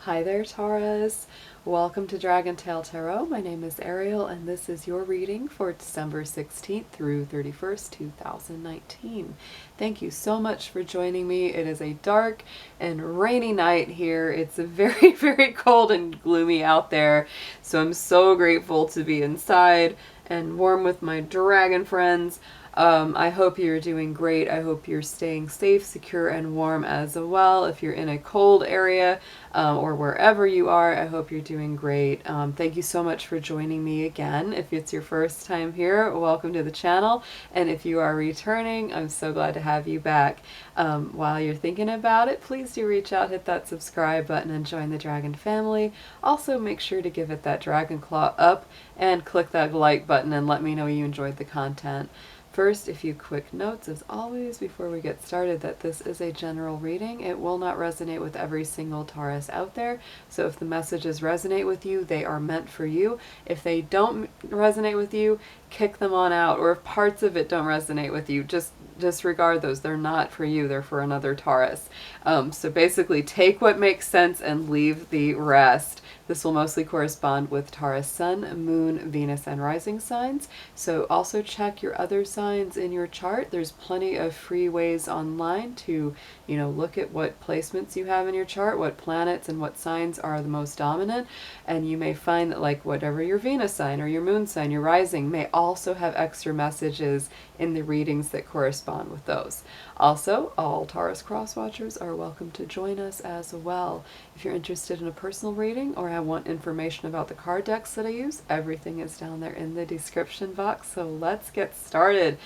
Hi there, Taurus. Welcome to DragonTaleTarot. My name is Ariel, and this is your reading for December 16th through 31st, 2019. Thank you so much for joining me. It is a dark and rainy night here. It's very, very cold and gloomy out there, so I'm so grateful to be inside and warm with my dragon friends. I hope you're doing great. I hope you're staying safe, secure, and warm as well. If you're in a cold area or wherever you are, I hope you're doing great. Thank you so much for joining me again. If it's your first time here, welcome to the channel. And if you are returning, I'm so glad to have you back. While you're thinking about it, please do reach out, hit that subscribe button, and join the Dragon family. Also, make sure to give it that dragon claw up and click that like button and let me know you enjoyed the content. First, a few quick notes, as always, before we get started, that this is a general reading. It will not resonate with every single Taurus out there. So if the messages resonate with you, they are meant for you. If they don't resonate with you, kick them on out. Or if parts of it don't resonate with you, just disregard those. They're not for you. They're for another Taurus. So basically, take what makes sense and leave the rest. This will mostly correspond with Taurus Sun, Moon, Venus, and Rising signs. So also check your other signs in your chart. There's plenty of free ways online to, look at what placements you have in your chart, what planets and what signs are the most dominant. And you may find that like whatever your Venus sign or your Moon sign, your Rising may also have extra messages in the readings that correspond with those. Also, all Taurus cross watchers are welcome to join us as well. If you're interested in a personal reading or want information about the card decks that I use, everything is down there in the description box. So let's get started.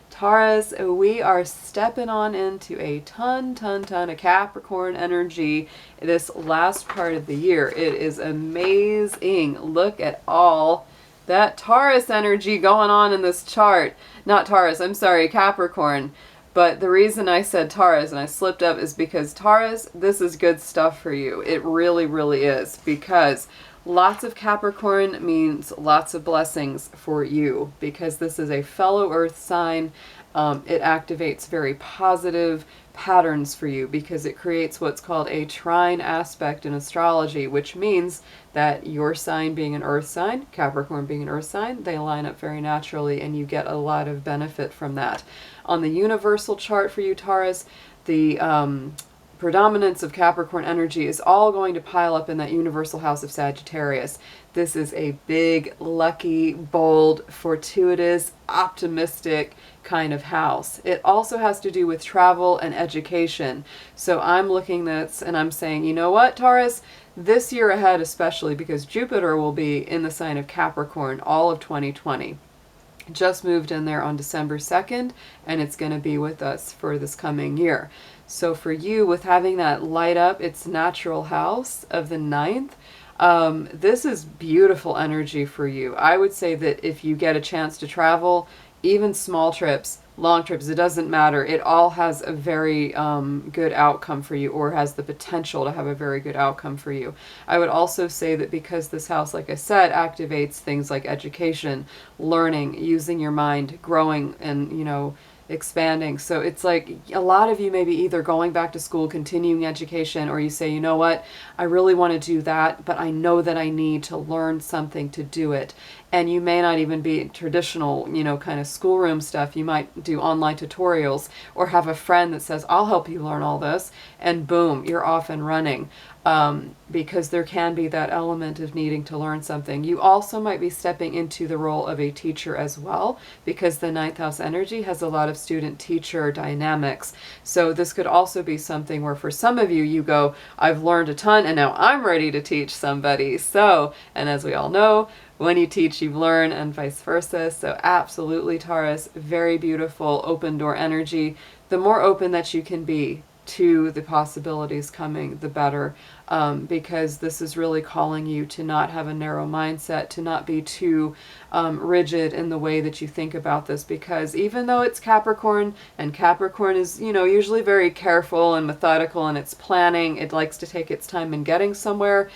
Taurus, we are stepping on into a ton of Capricorn energy this last part of the year. It is amazing. Look at all that Taurus energy going on in this chart. Not Taurus, I'm sorry, Capricorn. But the reason I said Taurus and I slipped up is because Taurus, this is good stuff for you. It really, really is, because lots of Capricorn means lots of blessings for you, because this is a fellow earth sign. It activates very positive patterns for you because it creates what's called a trine aspect in astrology, which means that your sign being an earth sign, Capricorn being an earth sign, they line up very naturally and you get a lot of benefit from that. On the universal chart for you, Taurus, the predominance of Capricorn energy is all going to pile up in that universal house of Sagittarius. This is a big, lucky, bold, fortuitous, optimistic kind of house. It also has to do with travel and education. So I'm looking at this and I'm saying, you know what, Taurus? This year ahead especially, because Jupiter will be in the sign of Capricorn all of 2020. Just moved in there on December 2nd, and it's going to be with us for this coming year. So for you, with having that light up its natural house of the 9th, this is beautiful energy for you. I would say that if you get a chance to travel, even small trips, long trips, it doesn't matter. It all has a very good outcome for you, or has the potential to have a very good outcome for you. I would also say that because this house, like I said, activates things like education, learning, using your mind, growing, and, expanding. So it's like a lot of you may be either going back to school, continuing education, or you say, you know what, I really want to do that, but I know that I need to learn something to do it. And you may not even be traditional, kind of schoolroom stuff. You might do online tutorials or have a friend that says, I'll help you learn all this. And boom, you're off and running. Because there can be that element of needing to learn something. You also might be stepping into the role of a teacher as well, because the 9th house energy has a lot of student-teacher dynamics. So this could also be something where for some of you, you go, I've learned a ton and now I'm ready to teach somebody. So, and as we all know, when you teach, you learn, and vice versa. So absolutely, Taurus, very beautiful open door energy. The more open that you can be to the possibilities coming, the better, because this is really calling you to not have a narrow mindset, to not be too rigid in the way that you think about this, because even though it's Capricorn, and Capricorn is, usually very careful and methodical in its planning, it likes to take its time in getting somewhere.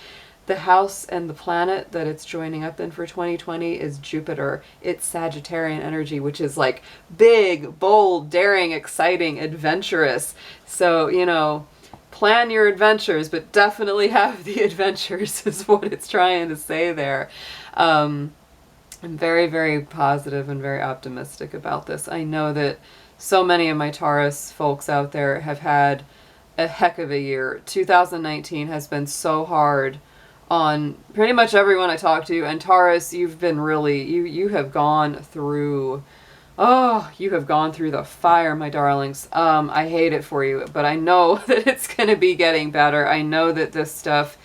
The house and the planet that it's joining up in for 2020 is Jupiter. It's Sagittarian energy, which is like big, bold, daring, exciting, adventurous. So, plan your adventures, but definitely have the adventures is what it's trying to say there. I'm very, very positive and very optimistic about this. I know that so many of my Taurus folks out there have had a heck of a year. 2019 has been so hard on pretty much everyone I talk to, and Taurus, you've been really, you have gone through, oh, you have gone through the fire, my darlings. I hate it for you, but I know that it's going to be getting better. I know that this stuff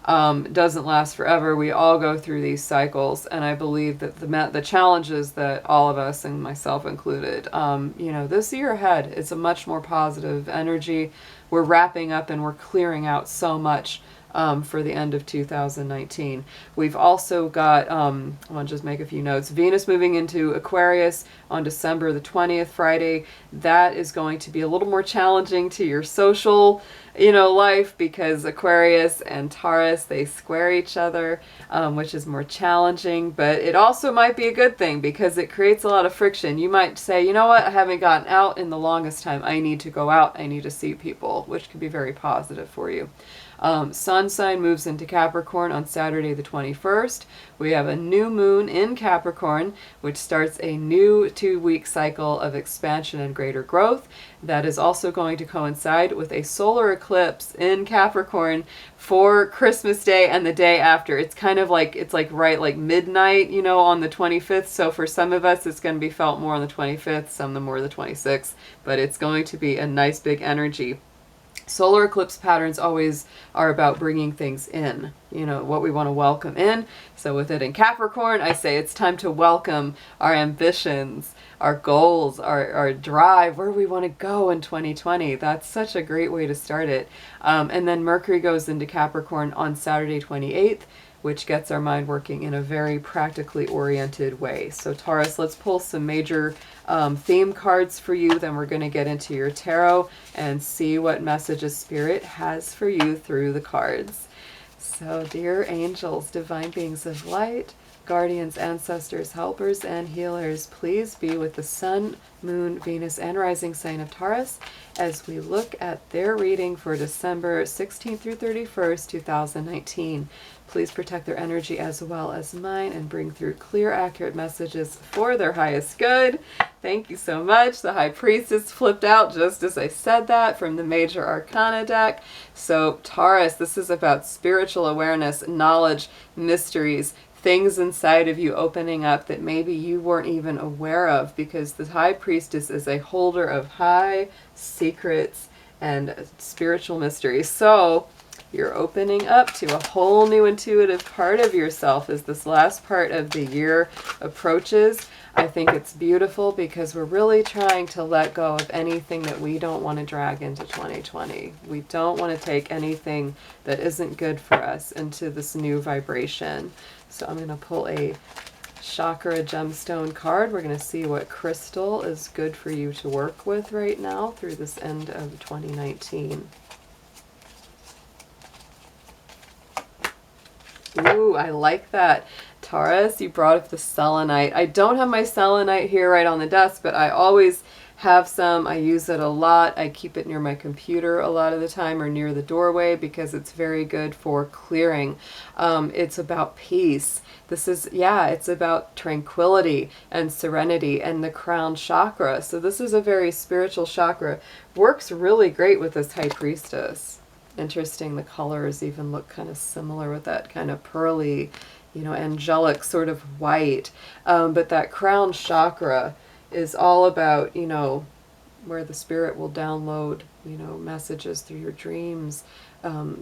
doesn't last forever. We all go through these cycles, and I believe that the challenges that all of us, and myself included, you know, this year ahead, it's a much more positive energy. We're wrapping up and we're clearing out so much for the end of 2019. We've also got, I want to just make a few notes, Venus moving into Aquarius on December the 20th, Friday. That is going to be a little more challenging to your social, you know, life, because Aquarius and Taurus, they square each other, which is more challenging, but it also might be a good thing because it creates a lot of friction. You might say, you know what, I haven't gotten out in the longest time. I need to go out. I need to see people, which can be very positive for you. Sun sign moves into Capricorn on Saturday the 21st. We have a new moon in Capricorn, which starts a new 2-week cycle of expansion and greater growth. That is also going to coincide with a solar eclipse in Capricorn for Christmas Day and the day after. It's kind of like, it's like right like midnight, you know, on the 25th. So for some of us, it's going to be felt more on the 25th, some more the 26th, but it's going to be a nice big energy. Solar eclipse patterns always are about bringing things in, you know, what we want to welcome in. So with it in Capricorn, I say it's time to welcome our ambitions, our goals, our drive, where we want to go in 2020. That's such a great way to start it. And then Mercury goes into Capricorn on Saturday 28th, which gets our mind working in a very practically oriented way. So Taurus, let's pull some major theme cards for you. Then we're going to get into your tarot and see what messages Spirit has for you through the cards. So dear angels, divine beings of light, guardians, ancestors, helpers, and healers, please be with the Sun, Moon, Venus, and Rising sign of Taurus as we look at their reading for December 16th through 31st, 2019. Please protect their energy as well as mine and bring through clear, accurate messages for their highest good. Thank you so much. The High Priestess flipped out just as I said that from the Major Arcana deck. So Taurus, this is about spiritual awareness, knowledge, mysteries, things inside of you opening up that maybe you weren't even aware of, because the High Priestess is a holder of high secrets and spiritual mysteries. So you're opening up to a whole new intuitive part of yourself as this last part of the year approaches. I think it's beautiful because we're really trying to let go of anything that we don't want to drag into 2020. We don't want to take anything that isn't good for us into this new vibration. So I'm going to pull a chakra gemstone card. We're going to see what crystal is good for you to work with right now through this end of 2019. Ooh, I like that. Taurus, you brought up the selenite. I don't have my selenite here right on the desk, but I always have some. I use it a lot. I keep it near my computer a lot of the time, or near the doorway, because it's very good for clearing. It's about peace. This is, yeah, it's about tranquility and serenity and the crown chakra. So this is a very spiritual chakra. Works really great with this High Priestess. Interesting, the colors even look kind of similar with that kind of pearly, you know, angelic sort of white. But that crown chakra is all about, you know, where the spirit will download, you know, messages through your dreams,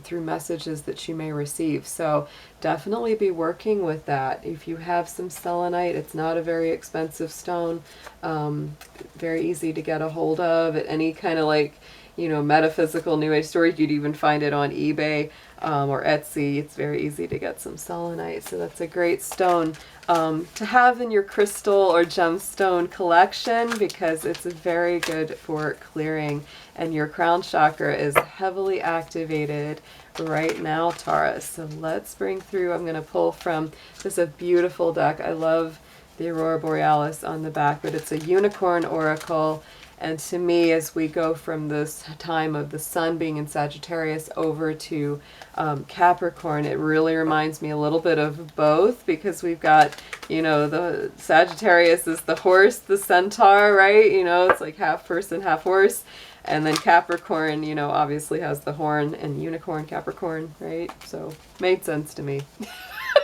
through messages that you may receive. So definitely be working with that. If you have some selenite, it's not a very expensive stone, very easy to get a hold of at any kind of like, you know, metaphysical new age store. You'd even find it on eBay or Etsy. It's very easy to get some selenite. So that's a great stone to have in your crystal or gemstone collection, because it's very good for clearing. And your crown chakra is heavily activated right now, Taurus. So let's bring through, I'm going to pull from, this is a beautiful deck. I love the Aurora Borealis on the back, but it's a unicorn oracle. And to me, as we go from this time of the sun being in Sagittarius over to Capricorn, it really reminds me a little bit of both, because we've got, you know, the Sagittarius is the horse, the centaur, right? You know, it's like half person, half horse. And then Capricorn, you know, obviously has the horn and unicorn Capricorn, right? So made sense to me.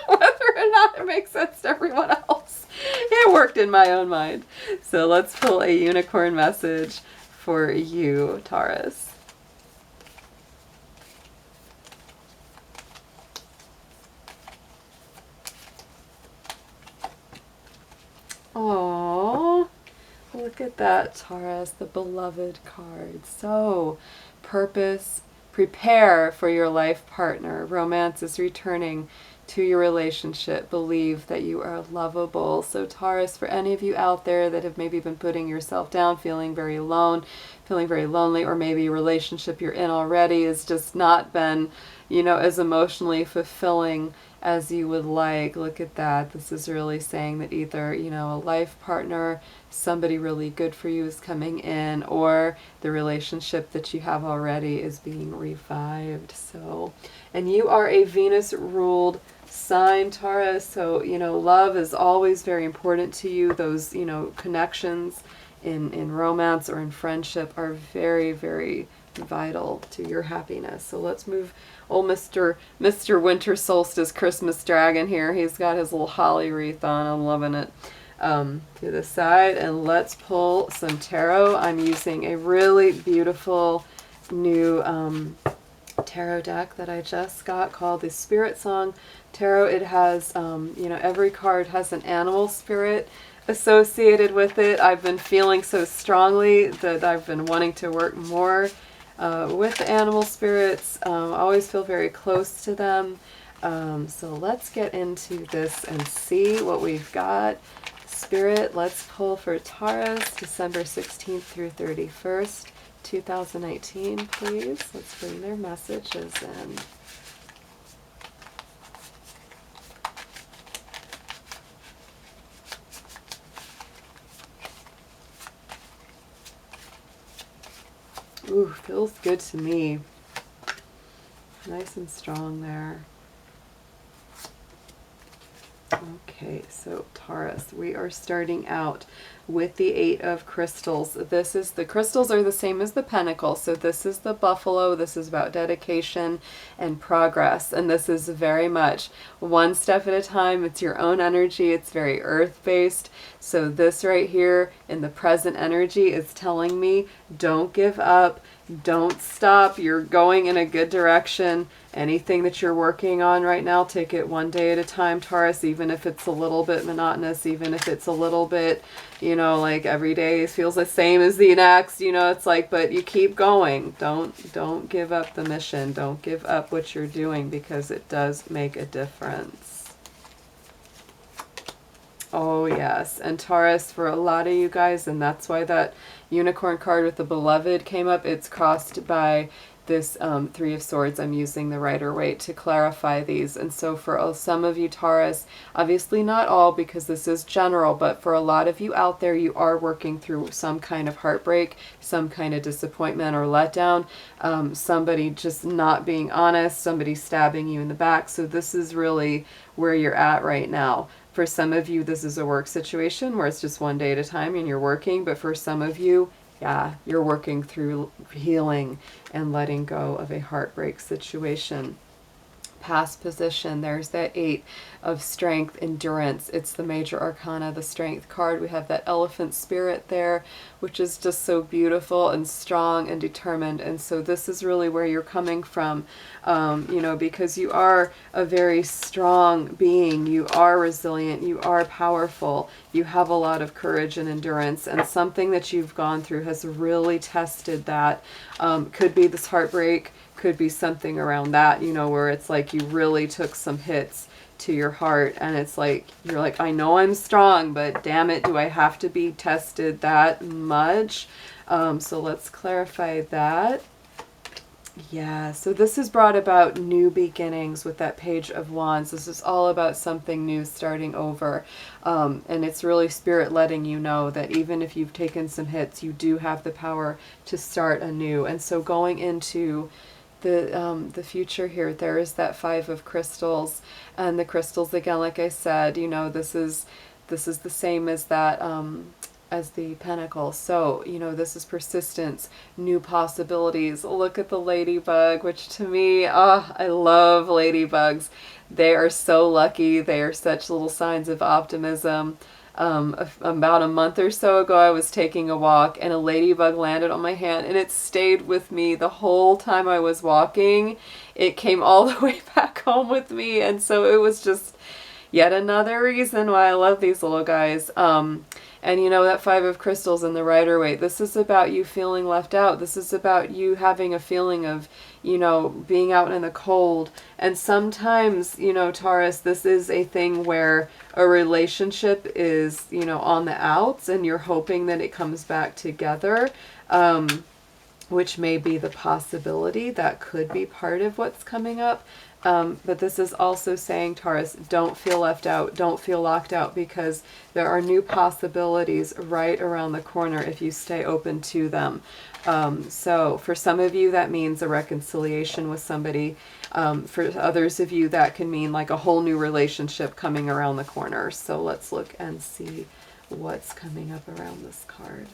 Whether or not it makes sense to everyone else, it worked in my own mind. So let's pull a unicorn message for you, Taurus. Aww. Look at that, Taurus, the beloved card. So, purpose, prepare for your life partner. Romance is returning to your relationship. Believe that you are lovable. So, Taurus, for any of you out there that have maybe been putting yourself down, feeling very alone, feeling very lonely, or maybe a relationship you're in already has just not been, you know, as emotionally fulfilling as you would like. Look at that. This is really saying that either, you know, a life partner, somebody really good for you is coming in, or the relationship that you have already is being revived. So, and you are a Venus ruled sign, Taurus. So, you know, love is always very important to you. Those, you know, connections in romance or in friendship are very, very vital to your happiness. So let's move old Mr. Winter Solstice Christmas Dragon here. He's got his little holly wreath on. I'm loving it. To the side, and let's pull some tarot. I'm using a really beautiful new tarot deck that I just got called the Spirit Song Tarot. It has, you know, every card has an animal spirit associated with it. I've been feeling so strongly that I've been wanting to work more with the animal spirits. I always feel very close to them. So let's get into this and see what we've got. Spirit, let's pull for Taurus, December 16th through 31st, 2019, please. Let's bring their messages in. Ooh, feels good to me. Nice and strong there. Okay, so Taurus, we are starting out with the Eight of Crystals. This is, the crystals are the same as the pentacle. So this is the buffalo. This is about dedication and progress. And this is very much one step at a time. It's your own energy. It's very earth-based. So this right here in the present energy is telling me, don't give up. Don't stop. You're going in a good direction. Anything that you're working on right now, take it one day at a time, Taurus, even if it's a little bit monotonous, even if it's a little bit, you know, like every day feels the same as the next, you know, it's like, but you keep going. Don't give up the mission. Don't give up what you're doing, because it does make a difference. Oh, yes. And Taurus, for a lot of you guys, and that's why that unicorn card with the beloved came up, it's crossed by this Three of Swords. I'm using the Rider-Waite to clarify these. And so for some of you, Taurus, obviously not all, because this is general, but for a lot of you out there, you are working through some kind of heartbreak, some kind of disappointment or letdown, somebody just not being honest, somebody stabbing you in the back. So this is really where you're at right now. For some of you, this is a work situation where it's just one day at a time and you're working. But for some of you, yeah, you're working through healing and letting go of a heartbreak situation. Past position, there's that Eight of Strength, Endurance. It's the major arcana, the Strength card. We have that elephant spirit there, which is just so beautiful and strong and determined. And so this is really where you're coming from, you know, because you are a very strong being. You are resilient. You are powerful. You have a lot of courage and endurance, and something that you've gone through has really tested that. Could be this heartbreak, could be something around that, you know, where it's like you really took some hits to your heart, and it's like, you're like, I know I'm strong, but damn it, do I have to be tested that much? So let's clarify that. Yeah, so this has brought about new beginnings with that Page of Wands. This is all about something new, starting over. And it's really Spirit letting you know that even if you've taken some hits, you do have the power to start anew. And so going into the future here, there is that Five of Crystals. And the crystals, again, like I said, you know, this is the same as that as the Pentacle. So, you know, this is persistence, new possibilities. Look at the ladybug, which to me, I love ladybugs. They are so lucky. They are such little signs of optimism. About a month or so ago, I was taking a walk and a ladybug landed on my hand, and it stayed with me the whole time I was walking. It came all the way back home with me, and so it was just yet another reason why I love these little guys. And you know, that Five of Crystals in the Rider-Waite, this is about you feeling left out. This is about you having a feeling of, you know, being out in the cold. And sometimes, you know, Taurus, this is a thing where a relationship is, you know, on the outs and you're hoping that it comes back together, which may be the possibility. That could be part of what's coming up. But this is also saying, Taurus, don't feel left out, don't feel locked out, because there are new possibilities right around the corner if you stay open to them. So for some of you, that means a reconciliation with somebody. For others of you, that can mean like a whole new relationship coming around the corner. So let's look and see what's coming up around this card.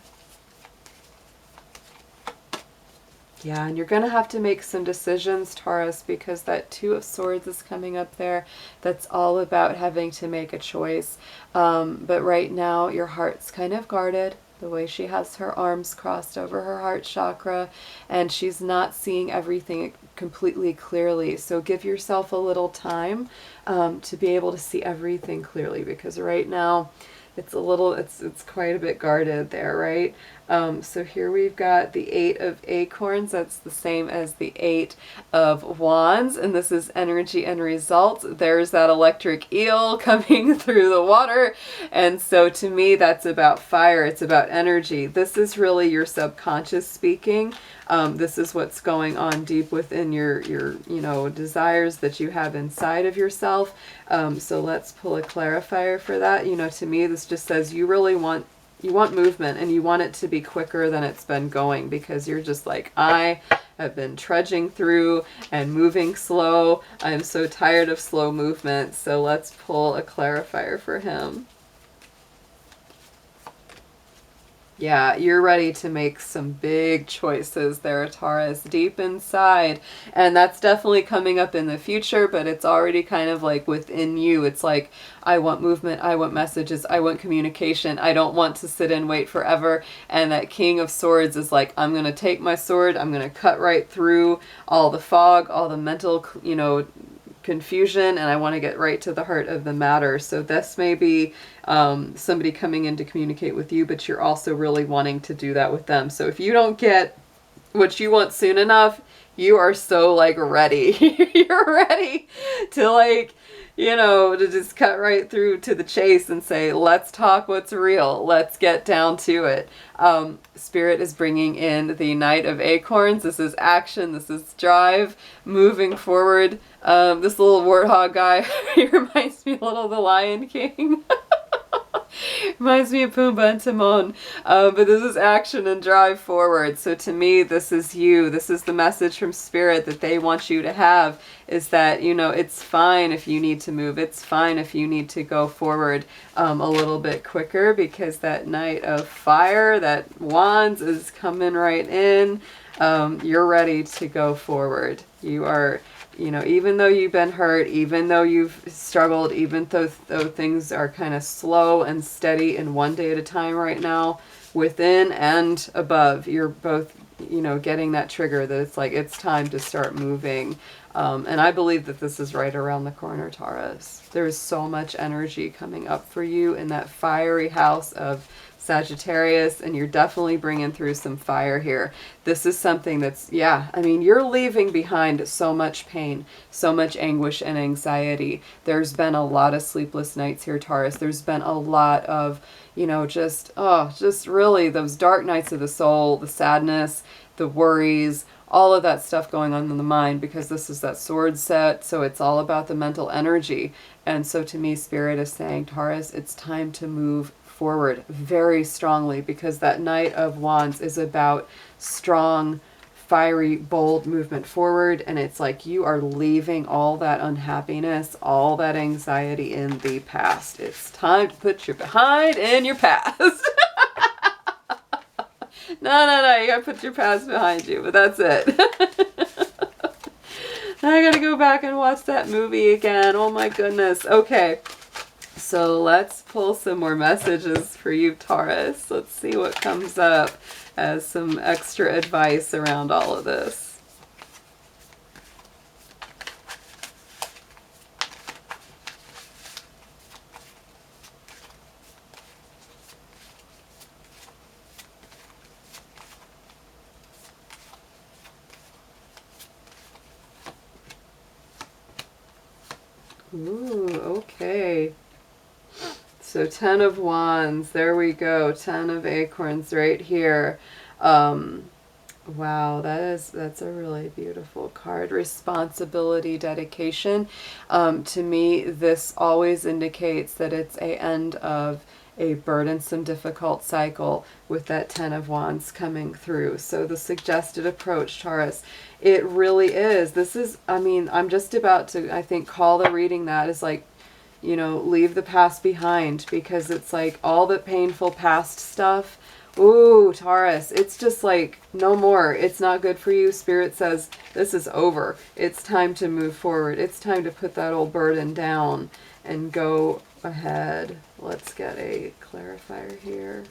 Yeah, and you're going to have to make some decisions, Taurus, because that Two of Swords is coming up there. That's all about having to make a choice. But right now, your heart's kind of guarded, the way she has her arms crossed over her heart chakra, and she's not seeing everything completely clearly. So give yourself a little time to be able to see everything clearly, because right now, it's quite a bit guarded there, right? So here we've got the Eight of Acorns. That's the same as the Eight of Wands, and this is energy and results. There's that electric eel coming through the water, and so to me, that's about fire. It's about energy. This is really your subconscious speaking. This is what's going on deep within your you know, desires that you have inside of yourself. So let's pull a clarifier for that. You know, to me, this just says you really want movement, and you want it to be quicker than it's been going, because you're just like, I have been trudging through and moving slow. I'm so tired of slow movement. So let's pull a clarifier for him. Yeah, you're ready to make some big choices there, Taurus, deep inside. And that's definitely coming up in the future, but it's already kind of like within you. It's like, I want movement, I want messages, I want communication. I don't want to sit and wait forever. And that King of Swords is like, I'm going to take my sword, I'm going to cut right through all the fog, all the mental, you know, confusion, and I want to get right to the heart of the matter. So this may be somebody coming in to communicate with you, but you're also really wanting to do that with them. So if you don't get what you want soon enough, you are so like ready. You're ready to like, you know, to just cut right through to the chase and say, let's talk what's real. Let's get down to it. Spirit is bringing in the Knight of Acorns. This is action. This is drive, moving forward. This little warthog guy, he reminds me a little of the Lion King. Reminds me of Pumbaa and Timon. But this is action and drive forward. So to me, this is you. This is the message from Spirit that they want you to have, is that, you know, it's fine if you need to move. It's fine if you need to go forward a little bit quicker, because that Knight of Fire, that Wands, is coming right in. You're ready to go forward. You are, you know, even though you've been hurt, even though you've struggled, even though things are kind of slow and steady and one day at a time right now, within and above, you're both, you know, getting that trigger that it's like, it's time to start moving. And I believe that this is right around the corner, Taurus. There's so much energy coming up for you in that fiery house of Sagittarius, and you're definitely bringing through some fire here. This is something that's, yeah, I mean, you're leaving behind so much pain, so much anguish and anxiety. There's been a lot of sleepless nights here, Taurus. There's been a lot of, you know, just really those dark nights of the soul, the sadness, the worries, all of that stuff going on in the mind, because this is that sword set, so it's all about the mental energy. And so to me, Spirit is saying, Taurus, it's time to move forward very strongly, because that Knight of Wands is about strong, fiery, bold movement forward. And it's like you are leaving all that unhappiness, all that anxiety in the past. It's time to put your behind in your past. No, you gotta put your past behind you, but that's it. I gotta go back and watch that movie again. Oh my goodness. Okay, so let's pull some more messages for you, Taurus. Let's see what comes up as some extra advice around all of this. Ooh, okay. So 10 of Wands, there we go. 10 of Acorns right here. Wow, that's a really beautiful card. Responsibility, dedication. To me, this always indicates that it's a end of a burdensome, difficult cycle with that 10 of Wands coming through. So the suggested approach, Taurus, it really is. This is, I mean, I'm just about to, I think, call the reading that is like, you know, leave the past behind, because it's like all the painful past stuff. Ooh, Taurus, it's just like no more. It's not good for you. Spirit says this is over. It's time to move forward. It's time to put that old burden down and go ahead. Let's get a clarifier here.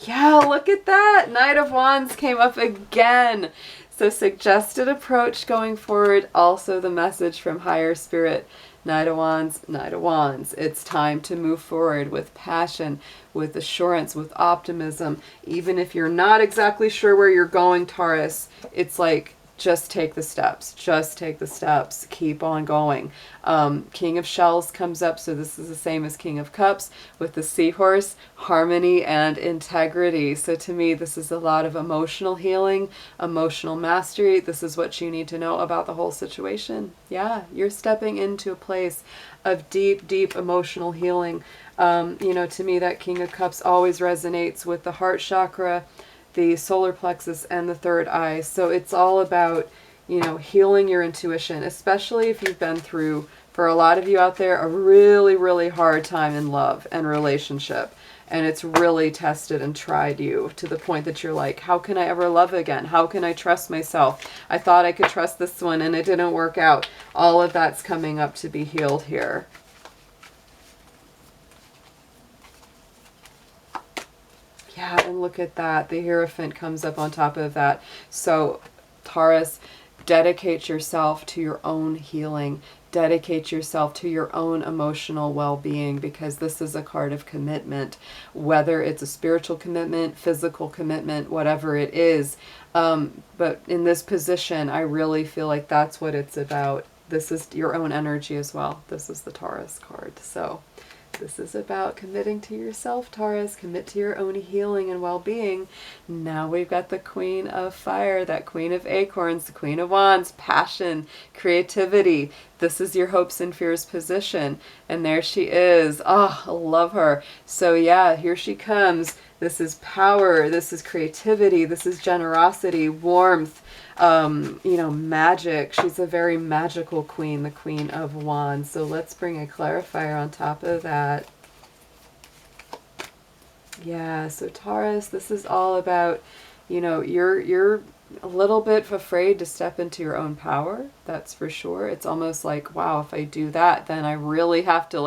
Yeah, look at that. Knight of Wands came up again. So suggested approach going forward. Also the message from higher spirit. Knight of Wands, Knight of Wands. It's time to move forward with passion, with assurance, with optimism. Even if you're not exactly sure where you're going, Taurus, it's like, just take the steps. Just take the steps. Keep on going. King of Shells comes up, so this is the same as King of Cups with the seahorse, harmony and integrity. So to me, this is a lot of emotional healing, emotional mastery. This is what you need to know about the whole situation. Yeah, you're stepping into a place of deep, deep emotional healing. You know, to me, that King of Cups always resonates with the heart chakra, the solar plexus, and the third eye. So it's all about, you know, healing your intuition, especially if you've been through, for a lot of you out there, a really, really hard time in love and relationship. And it's really tested and tried you to the point that you're like, how can I ever love again? How can I trust myself? I thought I could trust this one and it didn't work out. All of that's coming up to be healed here. Yeah, and look at that. The Hierophant comes up on top of that. So, Taurus, dedicate yourself to your own healing. Dedicate yourself to your own emotional well-being, because this is a card of commitment, whether it's a spiritual commitment, physical commitment, whatever it is. But in this position, I really feel like that's what it's about. This is your own energy as well. This is the Taurus card. So this is about committing to yourself, Taurus. Commit to your own healing and well-being. Now we've got the Queen of Fire, that Queen of Acorns, the Queen of Wands, passion, creativity. This is your hopes and fears position. And there she is. Oh, I love her. So yeah, here she comes. This is power. This is creativity. This is generosity, warmth, you know, magic. She's a very magical queen, the Queen of Wands. So let's bring a clarifier on top of that. Yeah, so Taurus, this is all about, you know, you're a little bit afraid to step into your own power. That's for sure. It's almost like, wow, if I do that, then I really have to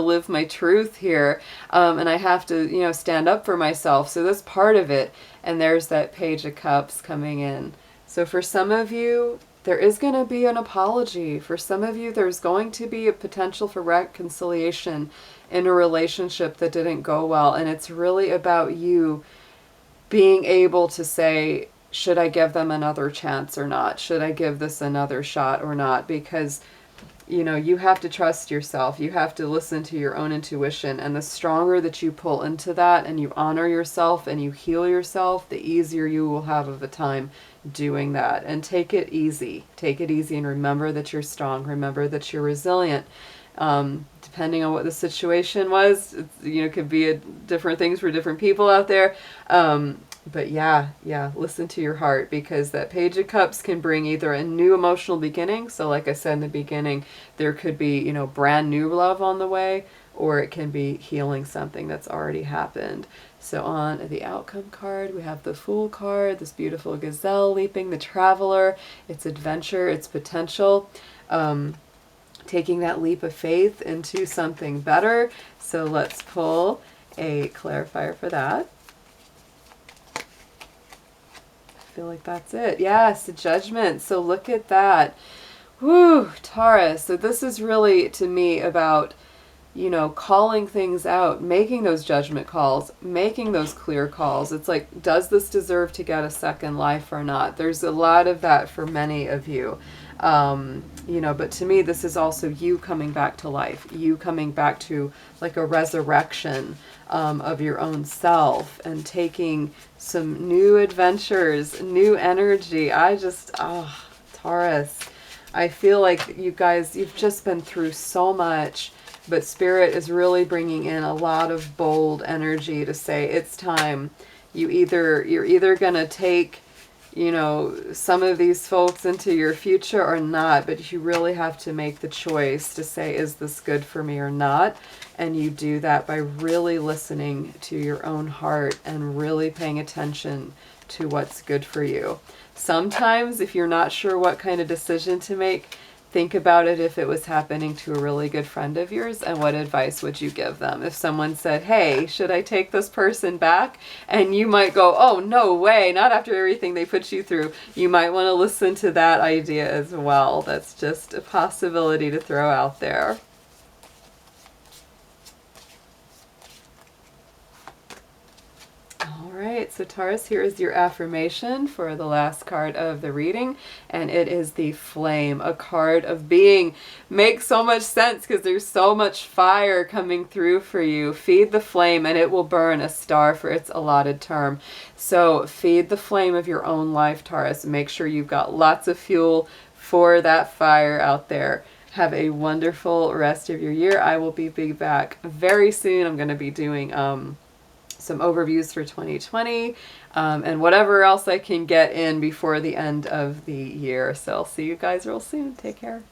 live my truth here. And I have to, you know, stand up for myself. So that's part of it. And there's that Page of Cups coming in. So for some of you, there is going to be an apology. For some of you, there's going to be a potential for reconciliation in a relationship that didn't go well. And it's really about you being able to say, should I give them another chance or not? Should I give this another shot or not? Because you know, you have to trust yourself. You have to listen to your own intuition. And the stronger that you pull into that and you honor yourself and you heal yourself, the easier you will have of a time doing that. And take it easy. Take it easy and remember that you're strong. Remember that you're resilient. Depending on what the situation was, you know, could be different things for different people out there. But yeah, listen to your heart, because that Page of Cups can bring either a new emotional beginning. So like I said in the beginning, there could be, you know, brand new love on the way, or it can be healing something that's already happened. So on the outcome card, we have the Fool card, this beautiful gazelle leaping, the traveler, its adventure, its potential. Taking that leap of faith into something better. So let's pull a clarifier for that. I feel like that's it. Yes, the Judgment. So look at that. Whew, Taurus. So this is really, to me, about, you know, calling things out, making those judgment calls, making those clear calls. It's like, does this deserve to get a second life or not? There's a lot of that for many of you. You know, but to me, this is also you coming back to life, you coming back to like a resurrection of your own self and taking some new adventures, new energy. Taurus, I feel like you guys, you've just been through so much, but Spirit is really bringing in a lot of bold energy to say it's time. You're either going to take, you know, some of these folks into your future or not, but you really have to make the choice to say, is this good for me or not? And you do that by really listening to your own heart and really paying attention to what's good for you. Sometimes if you're not sure what kind of decision to make, think about it if it was happening to a really good friend of yours, and what advice would you give them? If someone said, hey, should I take this person back? And you might go, oh, no way, not after everything they put you through. You might want to listen to that idea as well. That's just a possibility to throw out there. Alright, so Taurus, here is your affirmation for the last card of the reading, and it is the Flame, a card of being. Makes so much sense because there's so much fire coming through for you. Feed the flame and it will burn, a star for its allotted term. So feed the flame of your own life, Taurus. Make sure you've got lots of fuel for that fire out there. Have a wonderful rest of your year. I will be back very soon. I'm going to be doing some overviews for 2020 and whatever else I can get in before the end of the year. So I'll see you guys real soon. Take care.